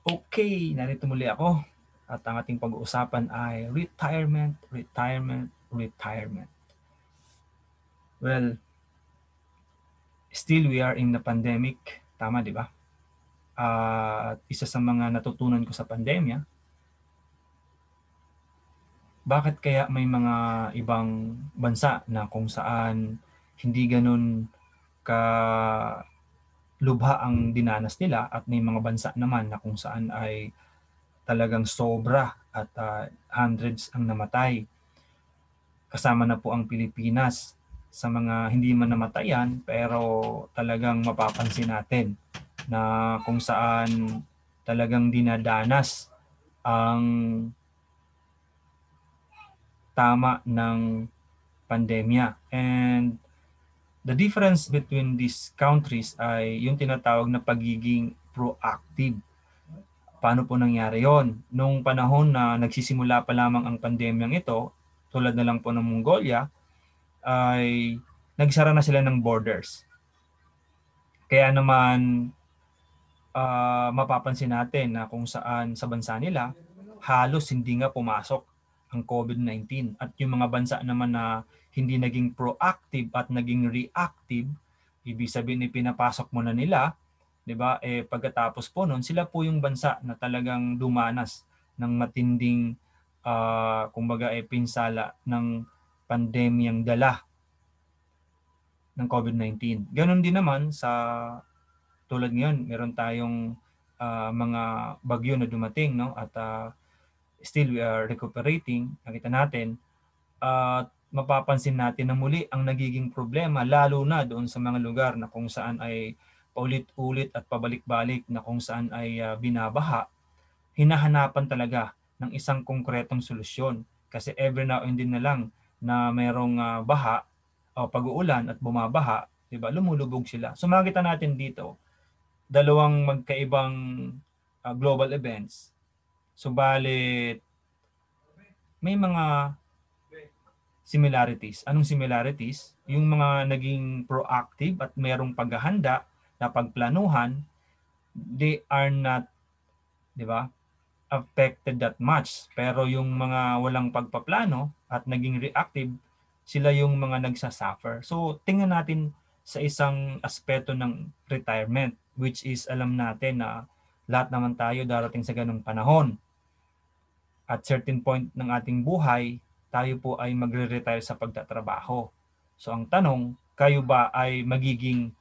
Okay, narito muli ako at ang ating pag-uusapan ay retirement, retirement, retirement. Well, still we are in the pandemic. Tama, di ba? At isa sa mga natutunan ko sa pandemya, bakit kaya may mga ibang bansa na kung saan hindi ganun ka lubha ang dinanas nila at may mga bansa naman na kung saan ay talagang sobra at hundreds ang namatay. Kasama na po ang Pilipinas sa mga hindi man namatayan pero talagang mapapansin natin na kung saan talagang dinadanas ang tama ng pandemya. And the difference between these countries ay yung tinatawag na pagiging proactive. Paano po nangyari yon? Nung panahon na nagsisimula pa lamang ang pandemyang ito, tulad na lang po ng Mongolia, ay nagsara na sila ng borders. Kaya naman mapapansin natin na kung saan sa bansa nila halos hindi nga pumasok ang COVID-19 at yung mga bansa naman na hindi naging proactive at naging reactive, ibig sabihin pinapasok mo na nila, 'di ba? Pagkatapos po noon, sila po yung bansa na talagang dumanas ng matinding kumbaga pinsala ng pandemyang dala ng COVID-19. Ganon din naman sa tulad ngayon, meron tayong mga bagyo na dumating, no? At still we are recuperating. Nakita natin at mapapansin natin na muli ang nagiging problema lalo na doon sa mga lugar na kung saan ay paulit-ulit at pabalik-balik na kung saan ay binabaha, hinahanapan talaga ng isang konkretong solusyon. Kasi every now and then na lang na mayroong baha o pag-uulan at bumabaha, 'di ba? Lumulubog sila. So makita natin dito dalawang magkaibang global events. Subalit may mga similarities. Anong similarities? Yung mga naging proactive at merong paghahanda na pagplanuhan, they are not, 'di ba, affected that much. Pero yung mga walang pagpaplano at naging reactive, sila yung mga nagsasuffer. So tingnan natin sa isang aspeto ng retirement, which is alam natin na lahat naman tayo darating sa ganung panahon. At certain point ng ating buhay, tayo po ay magre-retire sa pagtatrabaho. So ang tanong, kayo ba ay magiging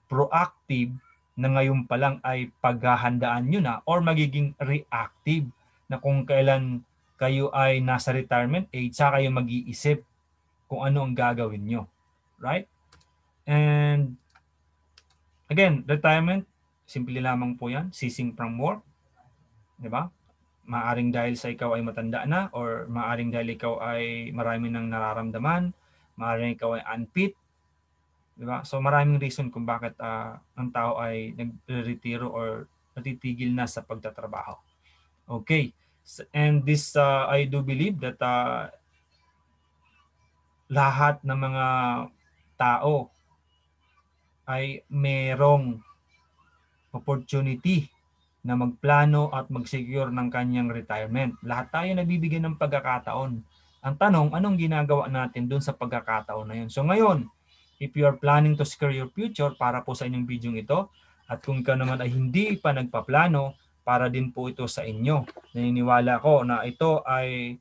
proactive na ngayon pa lang ay paghahandaan nyo na or magiging reactive na kung kailan kayo ay nasa retirement age, saka kayo mag-iisip kung ano ang gagawin nyo. Right? And again, retirement, simple lamang po yan, ceasing from work. Diba? Maaring dahil sa ikaw ay matanda na or maaring dahil ikaw ay marami nang nararamdaman, maaring ikaw ay unfit, di ba? So maraming reason kung bakit ang tao ay nagre-retiro or natitigil na sa pagtatrabaho. Okay. And this I do believe that lahat ng mga tao ay merong opportunity na magplano at mag-secure ng kanyang retirement. Lahat tayo nabibigyan ng pagkakataon. Ang tanong, anong ginagawa natin dun sa pagkakataon na yun? So ngayon, if you are planning to secure your future para po sa inyong video ito, at kung ka naman ay hindi pa nagpaplano, para din po ito sa inyo. Naniniwala ko na ito ay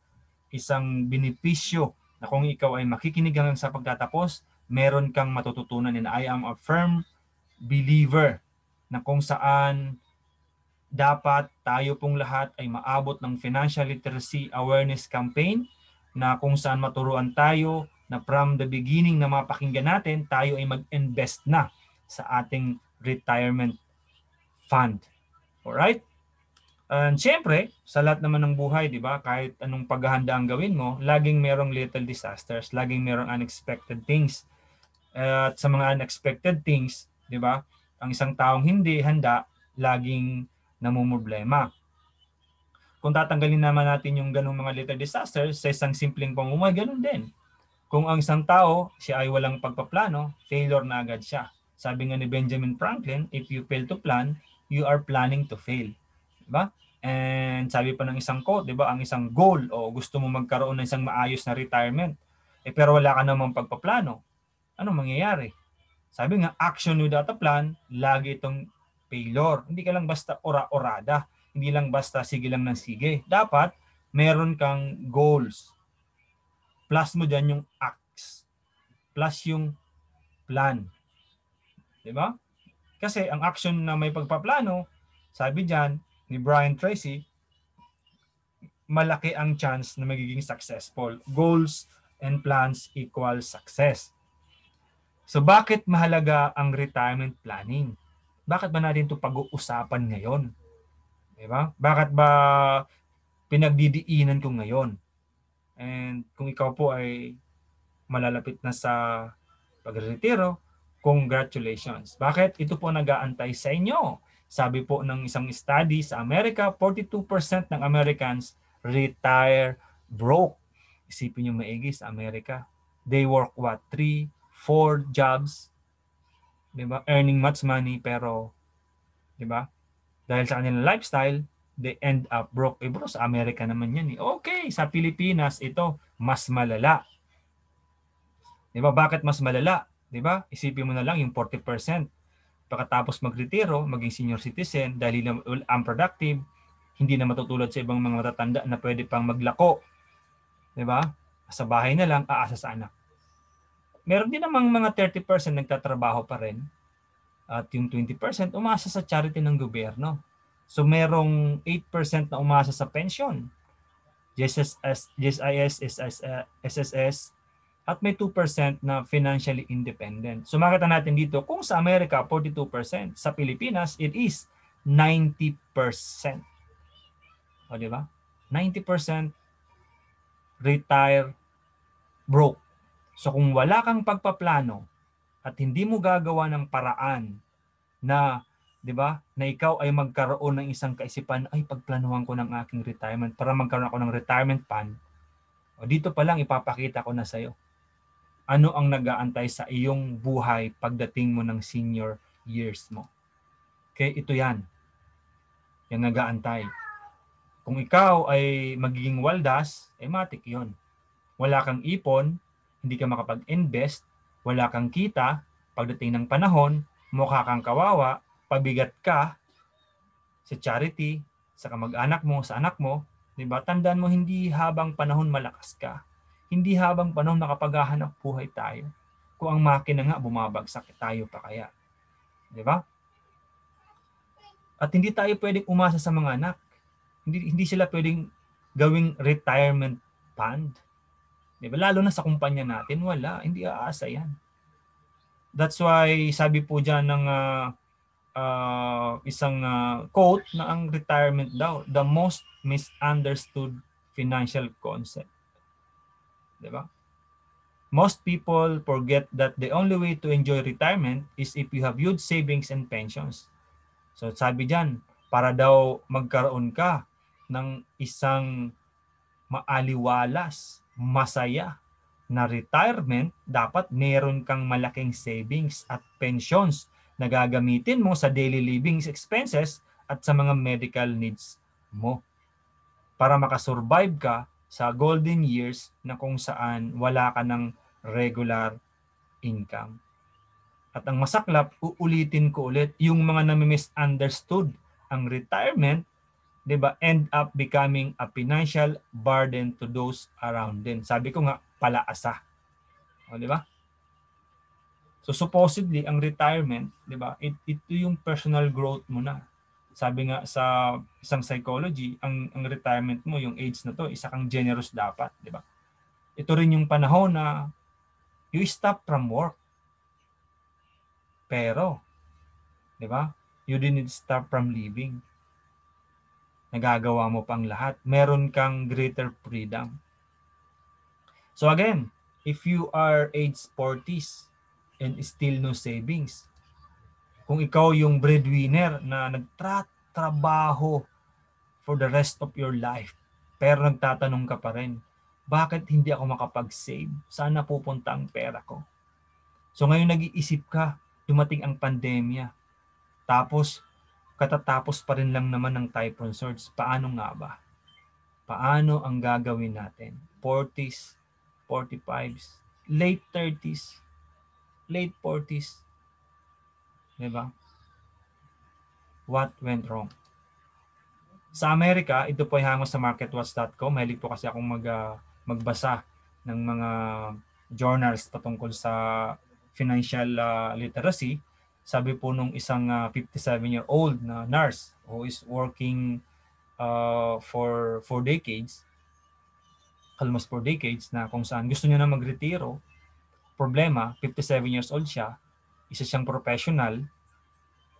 isang benepisyo na kung ikaw ay makikinig hanggang sa pagtatapos, meron kang matututunan. And I am a firm believer na kung saan dapat tayo pong lahat ay maabot ng Financial Literacy Awareness Campaign na kung saan maturuan tayo na from the beginning na mapakinggan natin, tayo ay mag-invest na sa ating retirement fund. Alright? And syempre, sa lahat naman ng buhay, di ba, kahit anong paghahanda ang gawin mo, laging merong little disasters, laging merong unexpected things. At sa mga unexpected things, di ba, ang isang taong hindi handa, laging namumroblema. Kung tatanggalin naman natin yung ganung mga little disasters sa isang simpleng pamumuhay, ganun din. Kung ang isang tao, siya ay walang pagpaplano, failure na agad siya. Sabi nga ni Benjamin Franklin, if you fail to plan, you are planning to fail. Diba? And sabi pa ng isang quote, diba, ang isang goal o gusto mo magkaroon ng isang maayos na retirement, pero wala ka namang pagpaplano, ano mangyayari? Sabi nga, action without a plan, lagi itong failure. Hindi ka lang basta ora-orada. Hindi lang basta sige lang ng sige. Dapat, meron kang goals. Plus mo dyan yung acts. Plus yung plan. Diba? Kasi ang action na may pagpaplano, sabi dyan ni Brian Tracy, malaki ang chance na magiging successful. Goals and plans equal success. So bakit mahalaga ang retirement planning? Bakit ba natin ito pag-uusapan ngayon? Diba? Bakit ba pinagdidiinan ko ngayon? And kung ikaw po ay malalapit na sa pagretiro, congratulations. Bakit? Ito po nag-aantay sa inyo. Sabi po ng isang study sa Amerika, 42% ng Americans retire broke. Isipin nyo maigi sa Amerika. They work what? 3, 4 jobs, diba? Earning much money, pero diba? Dahil sa kanilang lifestyle, they end up broke. Bro, sa Amerika naman yan. Okay, sa Pilipinas, ito, mas malala. Diba? Bakit mas malala? Diba? Isipin mo na lang yung 40% pagkatapos magretiro, maging senior citizen, dahil na unproductive, hindi na matutulad sa ibang mga matatanda na pwede pang maglako. Diba? Sa bahay na lang, aasa sa anak. Meron din namang mga 30% nagtatrabaho pa rin. At yung 20% umasa sa charity ng gobyerno. So merong 8% na umasa sa pension. GSIS, SSS, at may 2% na financially independent. So makita natin dito, kung sa Amerika 42%, sa Pilipinas it is 90%. O di ba? 90% retire broke. So kung wala kang pagpaplano at hindi mo gagawa ng paraan na, 'di ba, na ikaw ay magkaroon ng isang kaisipan, ay pagplanuhan ko ng aking retirement para magkaroon ako ng retirement fund. O dito pa lang ipapakita ko na sa iyo ano ang nag-aantay sa iyong buhay pagdating mo ng senior years mo. Okay, ito 'yan. Yung nag-aantay. Kung ikaw ay magiging waldas, matik 'yon. Wala kang ipon, hindi ka makapag-invest, wala kang kita, pagdating ng panahon, mukha kang kawawa, pabigat ka sa charity, sa kamag-anak mo, sa anak mo, di ba? Tandaan mo, hindi habang panahon malakas ka. Hindi habang panahon nakapaghahanap buhay tayo. Kung ang makina nga bumabagsak, tayo pa kaya. Di ba? At hindi tayo pwedeng umasa sa mga anak. Hindi sila pwedeng gawing retirement fund. Di ba? Lalo na sa kumpanya natin, wala. Hindi aasa yan. That's why sabi po dyan ng isang quote na ang retirement daw, the most misunderstood financial concept. Diba? Most people forget that the only way to enjoy retirement is if you have huge savings and pensions. So sabi dyan, para daw magkaroon ka ng isang maaliwalas, masaya na retirement, dapat meron kang malaking savings at pensions na gagamitin mo sa daily living expenses at sa mga medical needs mo para makasurvive ka sa golden years na kung saan wala ka ng regular income. At ang masaklap, uulitin ko ulit, yung mga nami-misunderstood ang retirement, 'di ba, end up becoming a financial burden to those around them. Sabi ko nga, palaasa. O, 'di ba? So supposedly ang retirement, 'di ba? Ito yung personal growth mo na. Sabi nga sa isang psychology, ang retirement mo, yung age na to, isa kang generous dapat, 'di ba? Ito rin yung panahon na you stop from work. Pero, 'di ba? You didn't stop from living. Nagagawa mo pang lahat. Meron kang greater freedom. So again, if you are age 40s and still no savings, kung ikaw yung breadwinner na nagtrabaho for the rest of your life, pero nagtatanong ka pa rin, bakit hindi ako makapag-save? Saan napupunta ang pera ko? So ngayon nag-iisip ka, dumating ang pandemya. Tapos katatapos pa rin lang naman ng Typhoon Surge. Paano nga ba? Paano ang gagawin natin? 40s, 45s, late 30s, late 40s, di ba? What went wrong? Sa Amerika, ito po ay hango sa marketwatch.com. Mahilig po kasi akong magbasa ng mga journals patungkol sa financial literacy. Sabi po nung isang 57-year-old na nurse who is working for decades, almost 4 decades, na kung saan gusto niya na magretiro. Problema, 57 years old siya, isa siyang professional,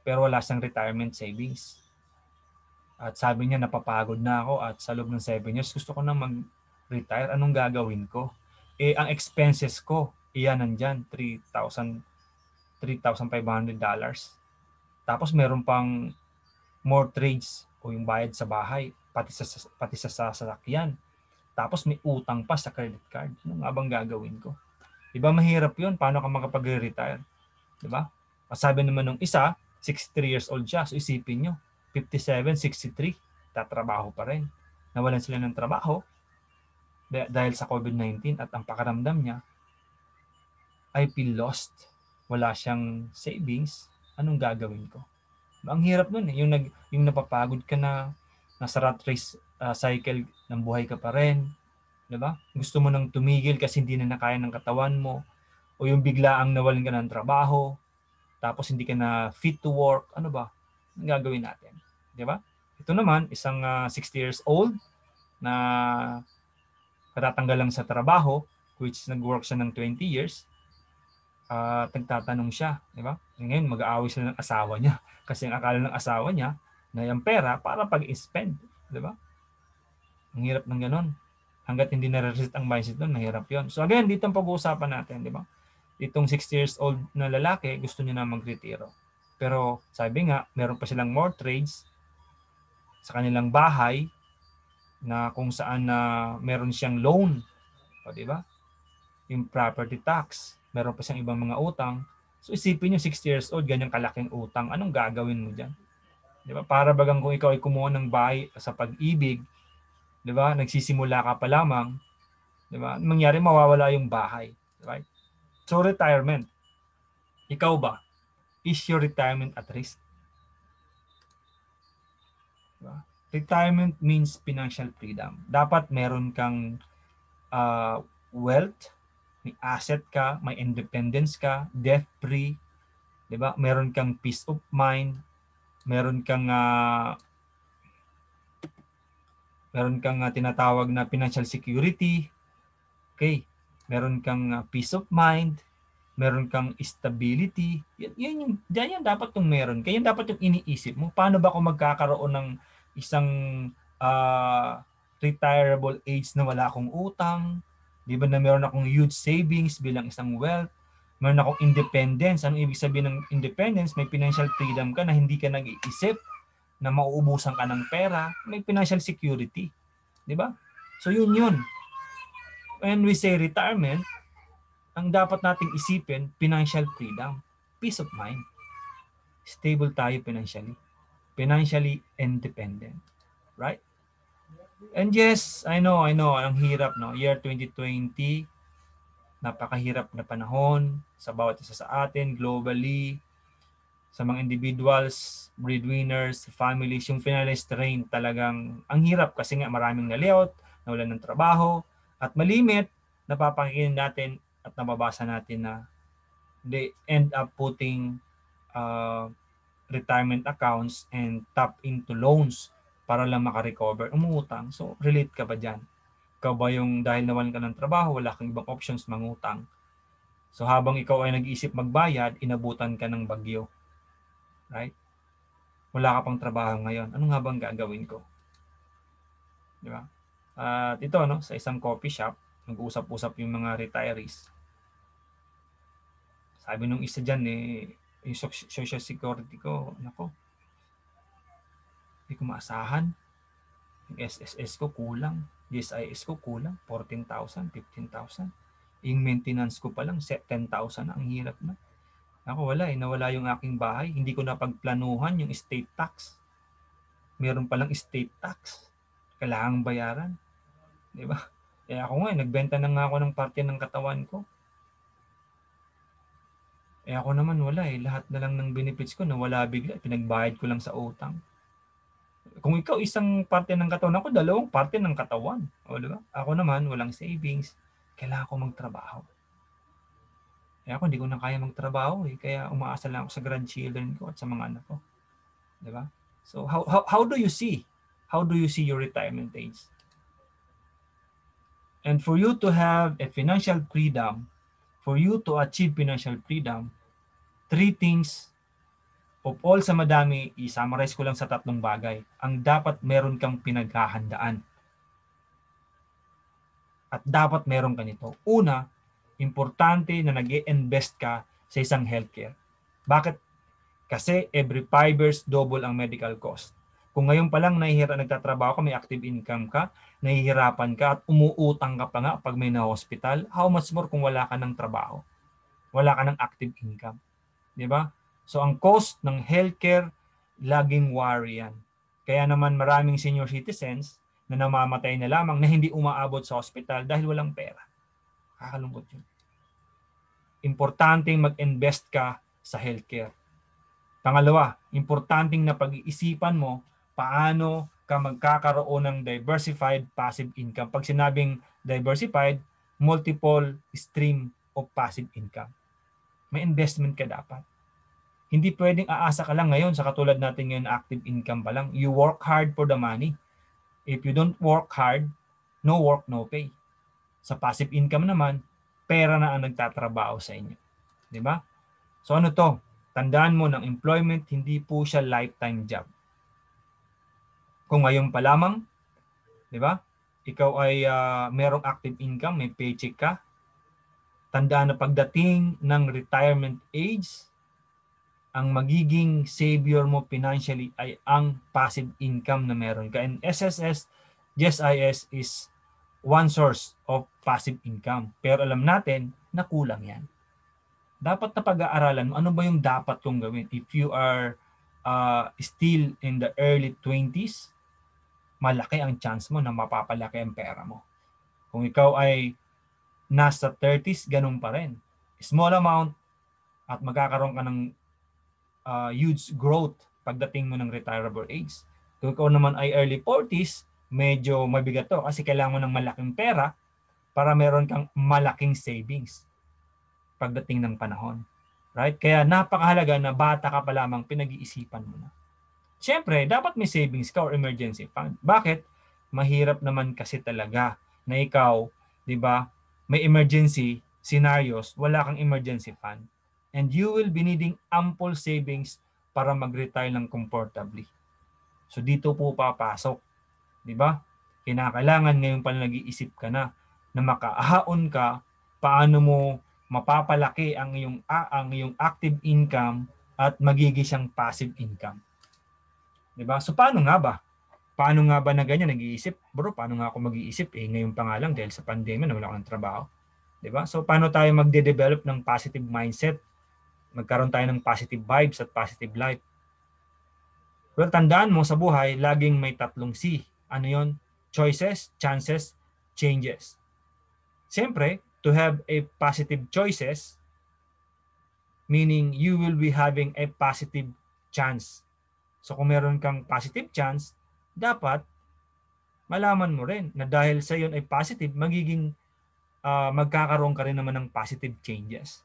pero wala siyang retirement savings. At sabi niya, napapagod na ako at sa loob ng 7 years, gusto ko na mag-retire. Anong gagawin ko? Ang expenses ko, iyan nandyan, $3,500. Tapos meron pang mortgage o yung bayad sa bahay, pati sa sasakyan. Tapos may utang pa sa credit card. Ano nga bang gagawin ko? Diba mahirap yun? Paano ka makapag-retire? Diba? Sabi naman nung isa, 63 years old siya. So isipin nyo, 57, 63, tatrabaho pa rin. Nawalan sila ng trabaho dahil sa COVID-19 at ang pakiramdam niya, I feel lost. Wala siyang savings. Anong gagawin ko? Ang hirap nun eh. Yung napapagod ka na, nasa rat race cycle ng buhay ka pa rin. Diba? Gusto mo nang tumigil kasi hindi na nakaya ng katawan mo. O yung biglaang nawalan ka ng trabaho, tapos hindi ka na fit to work. Ano ba? Ang gagawin natin? Diba? Ito naman, isang 60 years old na katatanggal lang sa trabaho, which nag-work siya ng 20 years, nagtatanong siya, di ba? Ngayon, mag-aaway sila ng asawa niya. Kasi ang akala ng asawa niya na yung pera para pag-spend. Di ba? Ang hirap ng ganon. Hanggat hindi na-resist ang mindset doon, mahirap yon. So again, dito ang pag-uusapan natin, di ba? Itong 60 years old na lalaki, gusto niya na mag-retiro. Pero sabi nga, meron pa silang mortgage sa kanilang bahay na kung saan meron siyang loan. O, di ba? Yung property tax, meron pa siyang ibang mga utang. So isipin nyo, 60 years old, ganyang kalaking utang, anong gagawin mo dyan? Di ba? Para bagang kung ikaw ay kumuha ng bahay sa pag-ibig, di ba? Nagsisimula ka pa lamang, di ba? Mangyari, mawawala yung bahay. Right? So retirement. Ikaw ba? Is your retirement at risk? Diba? Retirement means financial freedom. Dapat meron kang wealth, may asset ka, may independence ka, debt-free, 'di ba? Meron kang peace of mind, meron kang tinatawag na financial security. Okay? Meron kang peace of mind, meron kang stability. Yan dapat yung meron. Kaya dapat yung iniisip mo. Paano ba kung magkakaroon ng isang retirable age na wala akong utang? Di ba na meron akong huge savings bilang isang wealth? Meron akong independence. Anong ibig sabihin ng independence? May financial freedom ka na hindi ka nag-iisip na mauubusan ka ng pera. May financial security. Di ba? So yun. When we say retirement, ang dapat nating isipin, financial freedom, peace of mind. Stable tayo financially. Financially independent. Right? And yes, I know, ang hirap, no? Year 2020, napakahirap na panahon sa bawat isa sa atin, globally, sa mga individuals, breadwinners, families, yung financial strain talagang ang hirap kasi nga maraming na-layout, nawalan ng trabaho, at malimit, napapakinggan natin at nababasa natin na they end up putting retirement accounts and tap into loans para lang makarecover, umutang. So, relate ka ba dyan? Ikaw ba yung dahil nawalan ka ng trabaho, wala kang ibang options, mangutang? So, habang ikaw ay nag-iisip magbayad, inabutan ka ng bagyo. Right? Wala ka pang trabaho ngayon. Ano nga bang gagawin ko? Di ba? At ito, no, sa isang coffee shop, nag-uusap-usap yung mga retirees. Sabi nung isa dyan, yung social security ko, nako, hindi ko maasahan. Yung SSS ko kulang. GSIS ko kulang. 14,000, 15,000. Yung maintenance ko pa lang, 10,000 na. Ang hirap na. Ako wala eh, nawala yung aking bahay. Hindi ko napagplanuhan yung estate tax. Meron palang estate tax. Kailangang bayaran. Di ba? Kaya ako nga, nagbenta na nga ako ng parte ng katawan ko. Eh ako naman wala eh. Lahat na lang ng benefits ko nawala bigla. Pinagbayad ko lang sa utang. Kung ikaw isang parte ng katawan, ako dalawang parte ng katawan. O, diba? Ako naman, walang savings. Kailangan ko magtrabaho. Eh ako, hindi ko na kaya magtrabaho eh. Kaya umaasa lang ako sa grandchildren ko at sa mga anak ko. Diba? So, how do you see? How do you see your retirement age? And for you to have a financial freedom, for you to achieve financial freedom, three things of all sa madami, i-summarize ko lang sa tatlong bagay. Ang dapat meron kang pinaghahandaan. At dapat meron ka nito. Una, importante na nag-i-invest ka sa isang healthcare. Bakit? Kasi every 5 years, double ang medical cost. Kung ngayon pa lang nagtatrabaho ka, may active income ka, nahihirapan ka at umuutang ka pa nga pag may na-hospital, how much more kung wala ka ng trabaho? Wala ka ng active income. Di ba? So ang cost ng healthcare, laging worry yan. Kaya naman maraming senior citizens na namamatay na lamang na hindi umaabot sa hospital dahil walang pera. Kakalungkot yun. Importanteng mag-invest ka sa healthcare. Pangalawa, importanteng na pag-iisipan mo paano ka magkakaroon ng diversified passive income. Pag sinabing diversified, multiple stream of passive income. May investment ka dapat. Hindi pwedeng aasa ka lang ngayon sa katulad natin ngayon active income pa lang. You work hard for the money. If you don't work hard, no work, no pay. Sa passive income naman, pera na ang nagtatrabaho sa inyo. Di ba? So ano to? Tandaan mo ng employment, hindi po siya lifetime job. Kung ngayon pa lamang, di ba? Ikaw ay merong active income, may paycheck ka. Tandaan na pagdating ng retirement age, ang magiging savior mo financially ay ang passive income na meron ka. And SSS, GSIS is one source of passive income. Pero alam natin na kulang yan. Dapat na pag-aaralan mo, ano ba yung dapat kong gawin? If you are still in the early 20s, malaki ang chance mo na mapapalaki ang pera mo. Kung ikaw ay nasa 30s, ganun pa rin. Small amount at magkakaroon ka ng huge growth pagdating mo ng retirable age. Kung ikaw naman ay early 40s, medyo mabigat to kasi kailangan mo ng malaking pera para meron kang malaking savings pagdating ng panahon. Right? Kaya napakahalaga na bata ka pa lamang pinag-iisipan mo na. Siyempre, dapat may savings ka or emergency fund. Bakit? Mahirap naman kasi talaga na ikaw, 'di ba, may emergency scenarios, wala kang emergency fund. And you will be needing ample savings para mag-retire ng comfortably. So dito po papasok, 'di ba? Kinakailangan ngayon pa nag-iisip ka na makahaon ka paano mo mapapalaki ang iyong active income at magiging siyang passive income. 'Di ba? So paano nga ba? Paano nga ba na ganyan nag-iisip? Bro, paano nga ako mag-iisip ngayon pa nga lang dahil sa pandemya na wala akong trabaho. 'Di ba? So paano tayo magde-develop ng positive mindset? Magkaroon tayo ng positive vibes at positive life. Well, tandaan mo sa buhay, laging may tatlong C. Ano 'yon? Choices, chances, changes. Siyempre, to have a positive choices, meaning you will be having a positive chance. So kung meron kang positive chance, dapat malaman mo rin na dahil sa iyon ay positive, magiging magkakaroon ka rin naman ng positive changes.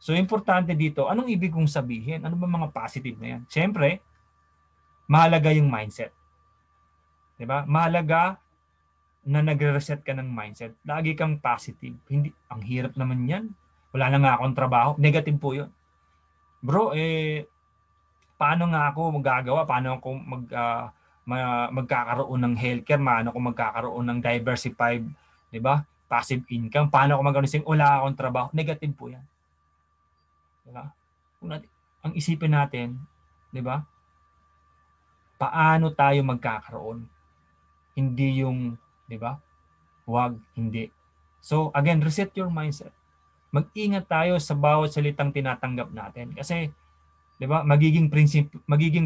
So importante dito, anong ibig kong sabihin? Ano ba mga positive na yan? Siyempre, mahalaga yung mindset. Diba? Mahalaga na nagre-reset ka ng mindset. Lagi kang positive. Hindi, ang hirap naman yan. Wala na nga akong trabaho. Negative po yun. Bro, paano nga ako magagawa? Paano ako magkakaroon ng healthcare? Paano ako magkakaroon ng diversified, di ba? Passive income? Paano ako magkakaroon? Wala akong trabaho. Negative po yan. Di ba? Ang isipin natin, di ba? Paano tayo magkakaroon? Hindi yung, di ba? Huwag, hindi. So, again, reset your mindset. mag-ingat tayo sa bawat salitang tinatanggap natin. Kasi, di ba, magiging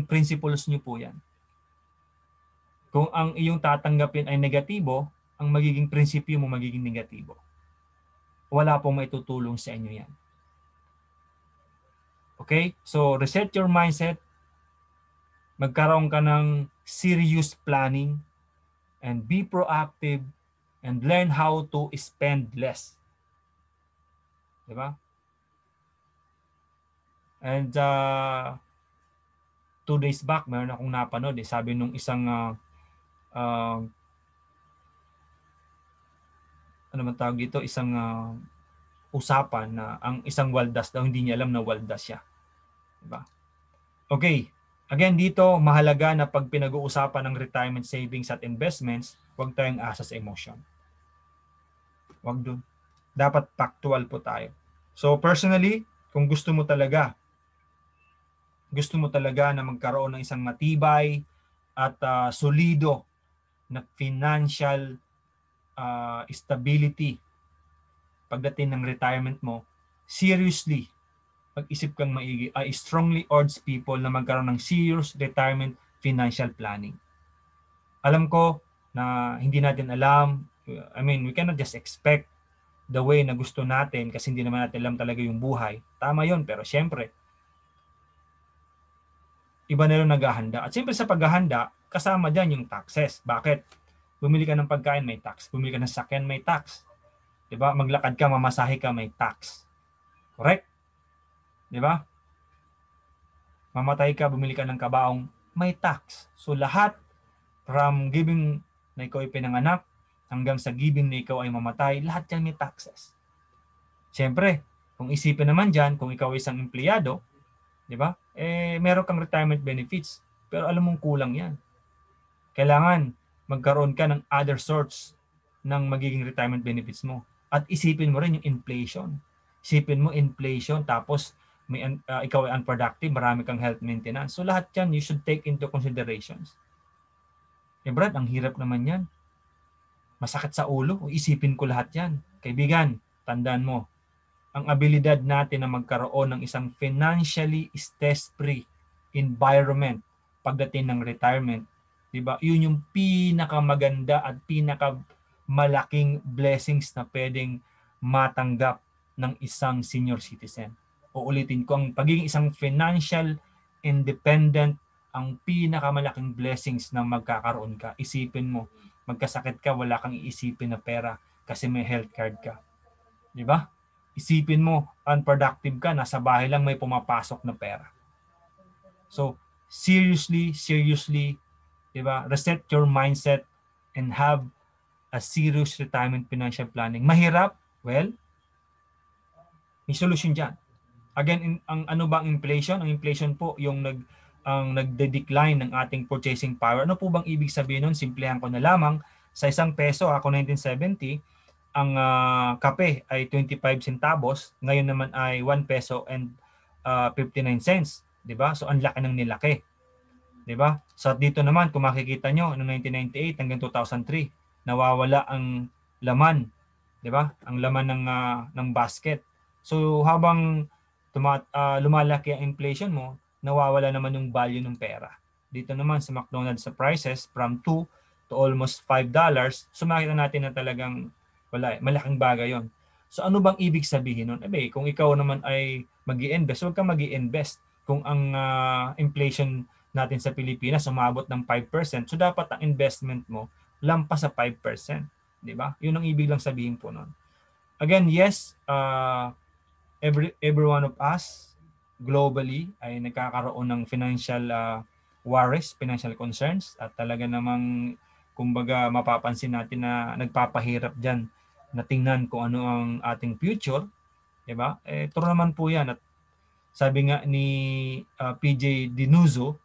principles nyo po yan. Kung ang iyong tatanggapin ay negatibo, ang magiging prinsipyo mo magiging negatibo. Wala pong maitutulong sa inyo yan. Okay? So, reset your mindset. Magkaroon ka ng serious planning and be proactive and learn how to spend less. Diba? And 2 days back, meron akong napanood. Sabi nung isang ano man tawag dito, isang usapan na ang isang waldas daw, hindi niya alam na waldas siya. Diba? Okay. Again, dito, mahalaga na pag pinag-uusapan ng retirement savings at investments, huwag tayong asa sa emotion. Huwag dun. Dapat factual po tayo. So personally, kung gusto mo talaga na magkaroon ng isang matibay at solido na financial stability pagdating ng retirement mo, seriously, pag-isip kang maigi. I strongly urge people na magkaroon ng serious retirement financial planning. Alam ko na hindi natin alam. I mean, we cannot just expect the way na gusto natin kasi hindi naman natin alam talaga yung buhay. Tama yon, pero syempre, iba na rin naghahanda. At syempre sa paghahanda, kasama dyan yung taxes. Bakit? Bumili ka ng pagkain, may tax. Bumili ka ng sakyan, may tax. Diba? Maglakad ka, mamasahe ka, may tax. Correct? Diba? Mamatay ka, bumili ka ng kabaong, may tax. So lahat, from giving na ikaw ay pinanganak, hanggang sa giving na ikaw ay mamatay, lahat yan may taxes. Siyempre, kung isipin naman dyan, kung ikaw ay isang empleyado, di ba? Meron kang retirement benefits. Pero alam mong kulang yan. Kailangan magkaroon ka ng other sorts ng magiging retirement benefits mo. At isipin mo rin yung inflation. Isipin mo inflation, tapos ikaw ay unproductive, marami kang health maintenance. So lahat yan, you should take into considerations. Brad, ang hirap naman yan. Masakit sa ulo. Isipin ko lahat yan. Kaibigan, tandaan mo, ang abilidad natin na magkaroon ng isang financially stress-free environment pagdating ng retirement, diba? Yun yung pinakamaganda at pinakamalaking blessings na pwedeng matanggap ng isang senior citizen. Uulitin ko, ang pagiging isang financial independent, ang pinakamalaking blessings na magkakaroon ka. Isipin mo, magkasakit ka, wala kang iisipin na pera kasi may health card ka. Diba? Isipin mo, unproductive ka, nasa bahay lang may pumapasok na pera. So, seriously, diba? Reset your mindset and have a serious retirement financial planning. Mahirap? Well, may solution dyan. Again, ang ano ba ang inflation? Ang inflation po, yung nagde-decline ng ating purchasing power. Ano po bang ibig sabihin nun? Simplihan ko na lamang. Sa isang peso, ako 1970, ang kape ay 25 centavos, ngayon naman ay 1 peso and 59 cents, 'di ba? So ang laki ng nilaki. 'Di ba? So dito naman kung makikita nyo, noong 1998 hanggang 2003, nawawala ang laman, 'di ba? Ang laman ng basket. So habang lumalaki ang inflation mo, nawawala naman yung value ng pera. Dito naman sa McDonald's sa prices from 2 to almost $5, so makita natin na talagang malaking bagay yon. So ano bang ibig sabihin nun? Kung ikaw naman ay mag-i-invest, huwag kang mag-i-invest kung ang inflation natin sa Pilipinas umabot ng 5%, so dapat ang investment mo lampas sa 5%, 'di ba? Yun ang ibig lang sabihin po nun. Again, yes, every one of us globally ay nagkakaroon ng financial worries, financial concerns, at talaga namang kumbaga mapapansin natin na nagpapahirap diyan na tingnan kung ano ang ating future, 'di ba? True naman po 'yan, at sabi nga ni PJ Dinuzo,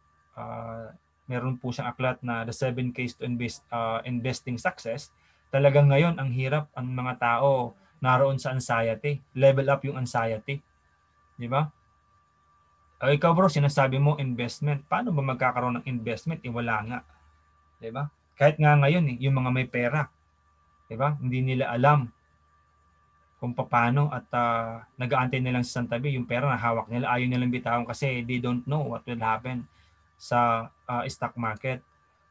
meron po siyang aklat na The 7 Keys to Investing Success. Talagang ngayon ang hirap, ang mga tao naroon sa anxiety. Level up yung anxiety. Di ba? Ikaw bro, sinasabi mo investment. Paano ba magkakaroon ng investment? Wala nga. Di ba? Kahit nga ngayon, yung mga may pera, di ba? Hindi nila alam kung paano at nag-aantay nilang sa tabi yung pera na hawak nila, ayaw nilang bitawan kasi they don't know what will happen sa stock market.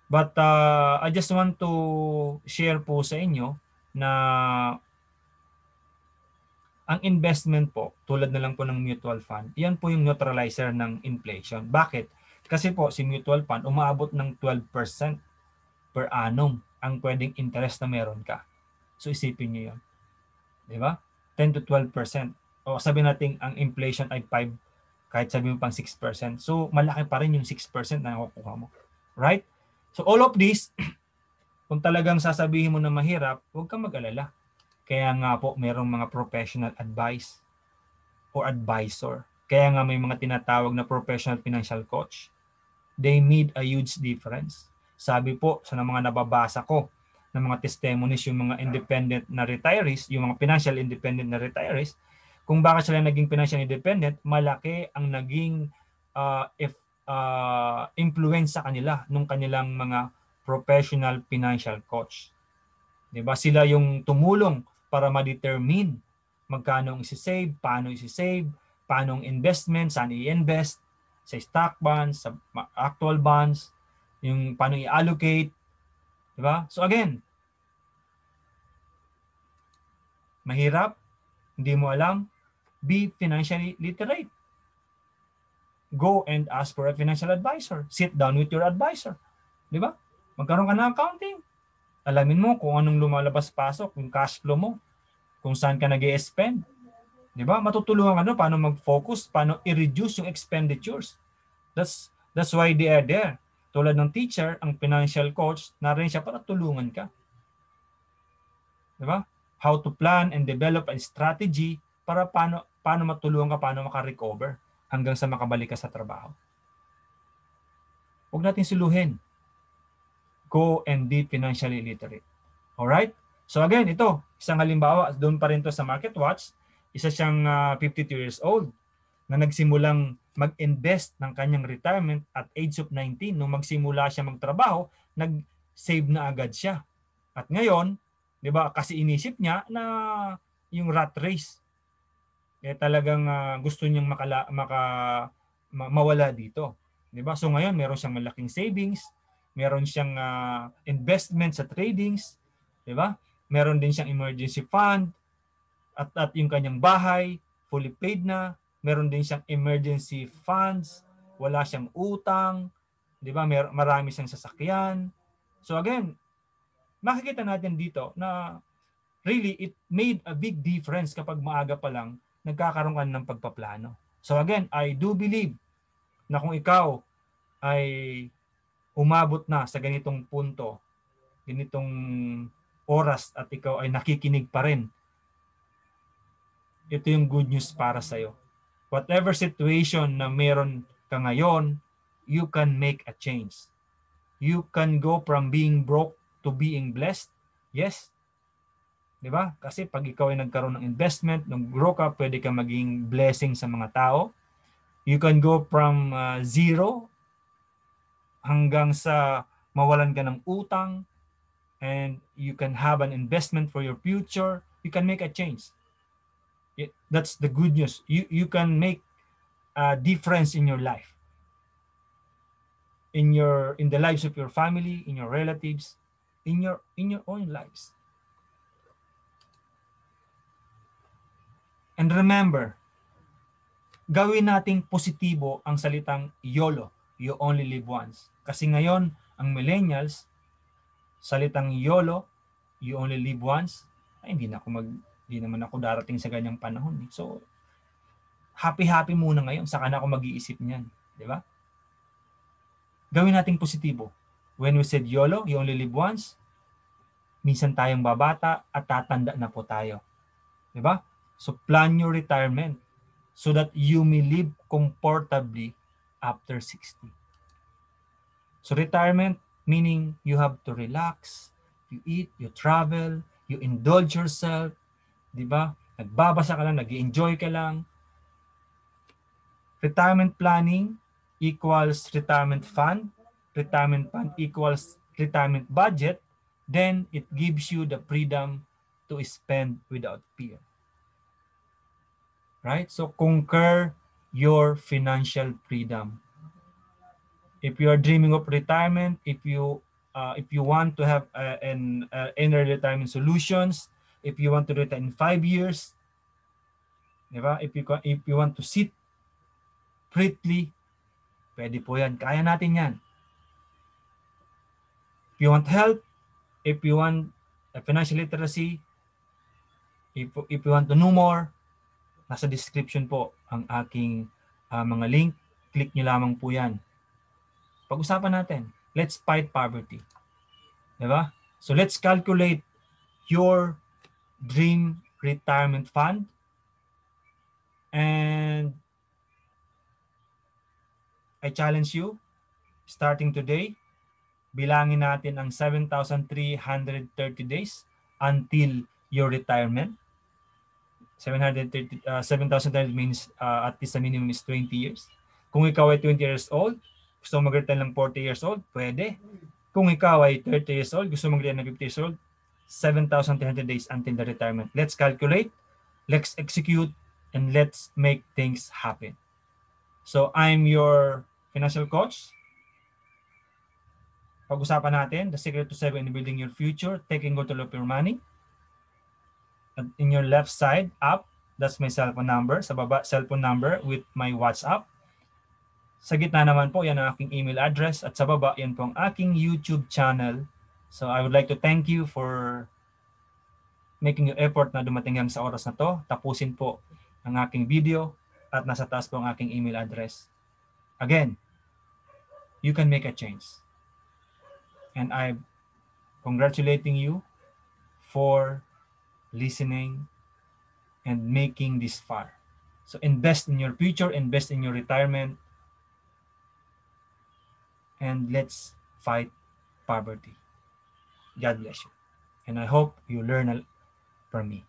But I just want to share po sa inyo na ang investment po, tulad na lang po ng mutual fund, yan po yung neutralizer ng inflation. Bakit? Kasi po si mutual fund umaabot ng 12% per annum ang pwedeng interest na meron ka. So isipin niyo yun. Di ba? 10 to 12%. O sabi natin ang inflation ay 5, kahit sabi mo pang 6%. So malaki pa rin yung 6% na nakukuha mo. Right? So all of this, kung talagang sasabihin mo na mahirap, huwag kang mag-alala. Kaya nga po merong mga professional advice or advisor. Kaya nga may mga tinatawag na professional financial coach. They made a huge difference. Sabi po sa mga nababasa ko ng mga testimonies, yung mga independent na retirees, yung mga financial independent na retirees, kung bakit sila naging financial independent, malaki ang naging influence sa kanila nung kanilang mga professional financial coach. 'Di ba? Sila yung tumulong para ma-determine magkano ang isi-save, paano isi-save, paano ang investment, saan i-invest, sa stock bonds, sa actual bonds, yung paano i-allocate, 'di ba? So again, mahirap, hindi mo alam, be financially literate. Go and ask for a financial advisor. Sit down with your advisor. 'Di ba? Magkaroon ka ng accounting. Alamin mo kung anong lumalabas-pasok, yung cash flow mo, kung saan ka nag-i-spend. 'Di ba? Matutulungan ka paano mag-focus, paano i-reduce yung expenditures. That's why they are there. Tulad ng teacher, ang financial coach, narin siya para tulungan ka. 'Di ba? How to plan and develop a strategy para paano matulungan ka, paano maka-recover hanggang sa makabalik ka sa trabaho. Huwag natin suluhin. Go and be financially literate. Alright? So again, ito, isang halimbawa, doon pa rin to sa MarketWatch, isa siyang 52 years old na nagsimulang mag-invest ng kanyang retirement at age of 19. Nung magsimula siya magtrabaho, nag-save na agad siya. At ngayon, 'di ba, kasi inisip niya na yung rat race, talagang gusto niyang mawala dito. 'Di ba? So ngayon, meron siyang malaking savings, meron siyang investment sa tradings, 'di ba? Meron din siyang emergency fund at yung kanyang bahay fully paid na, meron din siyang emergency funds, wala siyang utang, 'di ba? Marami siyang sasakyan. So again, makikita natin dito na really it made a big difference kapag maaga pa lang nagkakaroon ka ng pagpaplano. So again, I do believe na kung ikaw ay umabot na sa ganitong punto, ganitong oras at ikaw ay nakikinig pa rin, ito yung good news para sa'yo. Whatever situation na meron ka ngayon, you can make a change. You can go from being broke to being blessed. Yes. 'Di ba? Kasi pag ikaw ay nagkaroon ng investment, nung grow ka, pwede ka maging blessing sa mga tao. You can go from zero hanggang sa mawalan ka ng utang, and you can have an investment for your future. You can make a change. That's the good news. You can make a difference in your life, in the lives of your family, in your relatives, in your own lives. And remember, gawin nating positibo ang salitang YOLO, you only live once. Kasi ngayon, ang millennials, salitang YOLO, you only live once, ay hindi naman ako darating sa ganyang panahon. So, happy muna ngayon, saka na ako mag-iisip niyan, di ba? Gawin nating positibo. When we said YOLO, you only live once, minsan tayong babata at tatanda na po tayo. Di ba? So plan your retirement so that you may live comfortably after 60. So retirement meaning you have to relax, you eat, you travel, you indulge yourself, di ba? Nagbabasa ka lang, nag-enjoy ka lang. Retirement planning equals retirement fund. Retirement fund equals retirement budget. Then it gives you the freedom to spend without fear. right? So conquer your financial freedom. If you are dreaming of retirement, if you want to have an early retirement solutions, if you want to retire in 5 years, di ba? If you want to sit pretty, pwede po yan. Kaya natin yan. If you want help, if you want financial literacy, if you want to know more, nasa description po ang aking mga link. Click nyo lamang po yan. Pag-usapan natin. Let's fight poverty. Diba? So let's calculate your dream retirement fund. And I challenge you, starting today, bilangin natin ang 7,330 days until your retirement. 7,330 means at least the minimum is 20 years. Kung ikaw ay 20 years old, gusto mo mag-retire ng 40 years old, pwede. Kung ikaw ay 30 years old, gusto mo mag-retire ng 50 years old, 7,300 days until the retirement. Let's calculate, let's execute, and let's make things happen. So I'm your financial coach. Pag-usapan natin, the secret to saving and building your future, taking control of your money. And in your left side, up, that's my cellphone number. Sa baba, cellphone number with my WhatsApp. Sa gitna naman po, yan ang aking email address. At sa baba, yan po ang aking YouTube channel. So I would like to thank you for making your effort na dumating hanggang sa oras na to. Tapusin po ang aking video at nasa taas po ang aking email address. Again, you can make a change. And I'm congratulating you for listening and making this far. So invest in your future, invest in your retirement, and let's fight poverty. God bless you. And I hope you learn from me.